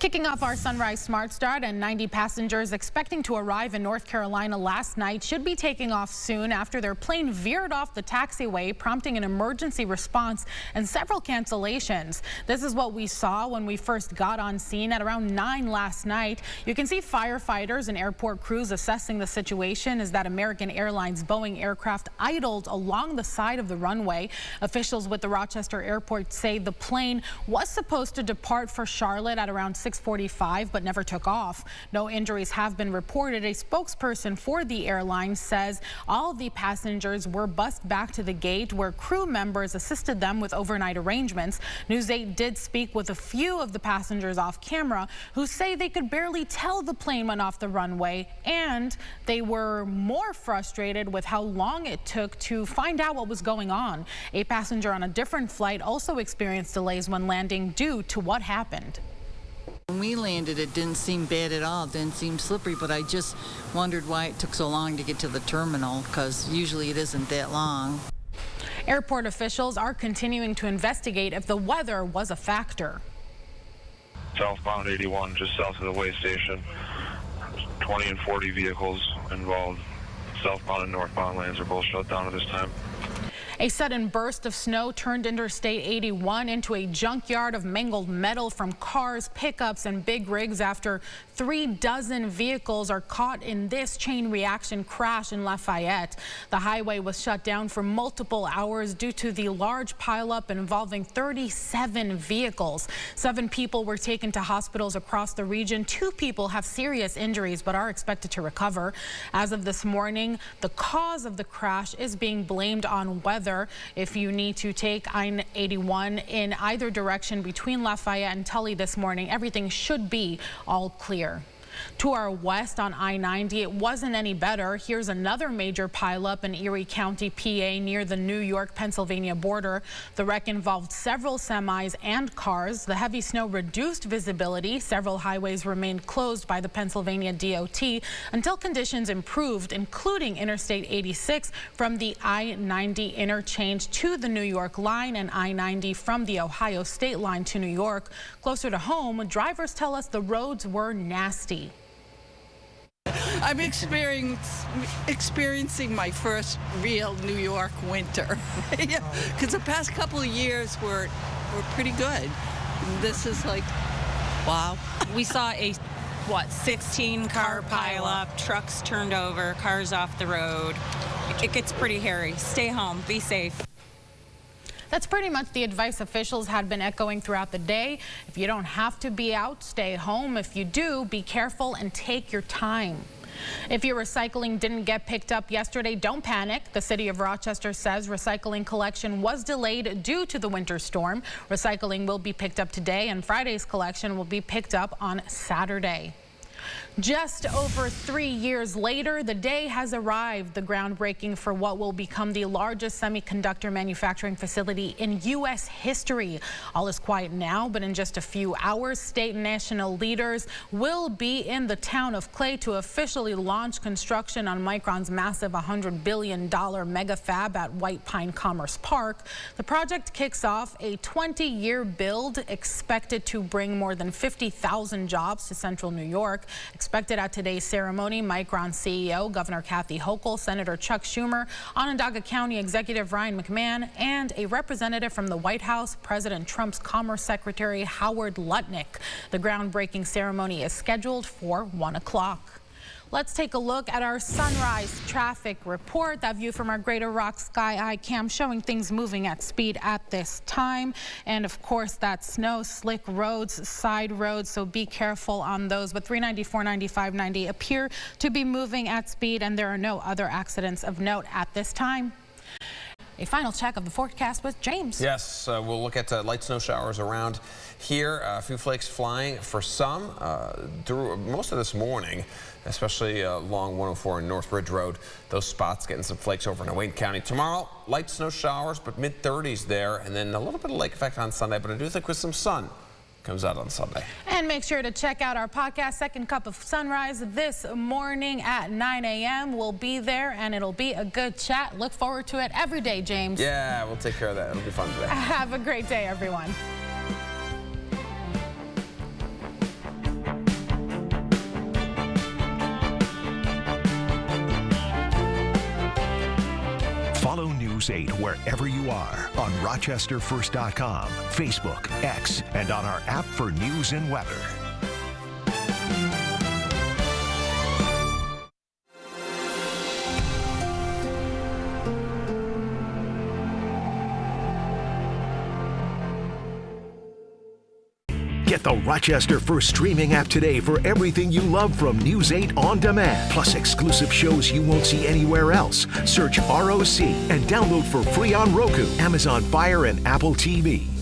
Kicking off our Sunrise Smart Start, and 90 passengers expecting to arrive in North Carolina last night should be taking off soon after their plane veered off the taxiway, prompting an emergency response and several cancellations. This is what we saw when we first got on scene at around 9 last night. You can see firefighters and airport crews assessing the situation as that American Airlines Boeing aircraft idled along the side of the runway. Officials with the Rochester airport say the plane was supposed to depart for Charlotte at around 6:45, but never took off. No injuries have been reported. A spokesperson for the airline says all of the passengers were bused back to the gate where crew members assisted them with overnight arrangements. News 8 did speak with a few of the passengers off camera who say they could barely tell the plane went off the runway, and they were more frustrated with how long it took to find out what was going on. A passenger on a different flight also experienced delays when landing due to what happened. When we landed, it didn't seem bad at all. It didn't seem slippery, but I just wondered why it took so long to get to the terminal, because usually it isn't that long. Airport officials are continuing to investigate if the weather was a factor. Southbound 81, just south of the way station. 20 and 40 vehicles involved. Southbound and northbound lanes are both shut down at this time. A sudden burst of snow turned Interstate 81 into a junkyard of mangled metal from cars, pickups, and big rigs after 36 vehicles are caught in this chain reaction crash in Lafayette. The highway was shut down for multiple hours due to the large pileup involving 37 vehicles. 7 people were taken to hospitals across the region. 2 people have serious injuries but are expected to recover. As of this morning, the cause of the crash is being blamed on weather. If you need to take I-81 in either direction between Lafayette and Tully this morning, everything should be all clear. To our west on I-90, it wasn't any better. Here's another major pileup in Erie County, PA, near the New York-Pennsylvania border. The wreck involved several semis and cars. The heavy snow reduced visibility. Several highways remained closed by the Pennsylvania DOT until conditions improved, including Interstate 86 from the I-90 interchange to the New York line and I-90 from the Ohio state line to New York. Closer to home, drivers tell us the roads were nasty. I'm experiencing my first real New York winter, because the past couple of years were pretty good. This is like, wow. We saw a 16-car pileup, trucks turned over, cars off the road. It gets pretty hairy. Stay home, be safe. That's pretty much the advice officials had been echoing throughout the day. If you don't have to be out, stay home. If you do, be careful and take your time. If your recycling didn't get picked up yesterday, don't panic. The city of Rochester says recycling collection was delayed due to the winter storm. Recycling will be picked up today, and Friday's collection will be picked up on Saturday. Just over 3 years later, the day has arrived. The groundbreaking for what will become the largest semiconductor manufacturing facility in U.S. history. All is quiet now, but in just a few hours, state and national leaders will be in the town of Clay to officially launch construction on Micron's massive $100 billion mega fab at White Pine Commerce Park. The project kicks off a 20-year build expected to bring more than 50,000 jobs to central New York. Expected at today's ceremony, Micron CEO Governor Kathy Hochul, Senator Chuck Schumer, Onondaga County Executive Ryan McMahon, and a representative from the White House, President Trump's Commerce Secretary Howard Lutnick. The groundbreaking ceremony is scheduled for 1 o'clock. Let's take a look at our sunrise traffic report. That view from our Greater Rock Sky Eye Cam showing things moving at speed at this time. And of course, that snow, slick roads, side roads, so be careful on those. But 390, 490, 590 appear to be moving at speed, and there are no other accidents of note at this time. A final check of the forecast with James. Yes, we'll look at light snow showers around here. A few flakes flying for some through most of this morning, especially along 104 and North Ridge Road. Those spots getting some flakes over in Wayne County. Tomorrow, light snow showers, but mid-30s there, and then a little bit of lake effect on Sunday, but I do think with some sun. Comes out on Sunday. And make sure to check out our podcast, Second Cup of Sunrise, this morning at 9 a.m. We'll be there, and it'll be a good chat. Look forward to it every day, James. Yeah, we'll take care of that. It'll be fun today. Have a great day, everyone. News 8 wherever you are on RochesterFirst.com, Facebook, X, and on our app for news and weather. Get the Rochester First streaming app today for everything you love from News 8 On Demand, plus exclusive shows you won't see anywhere else. Search ROC and download for free on Roku, Amazon Fire, and Apple TV.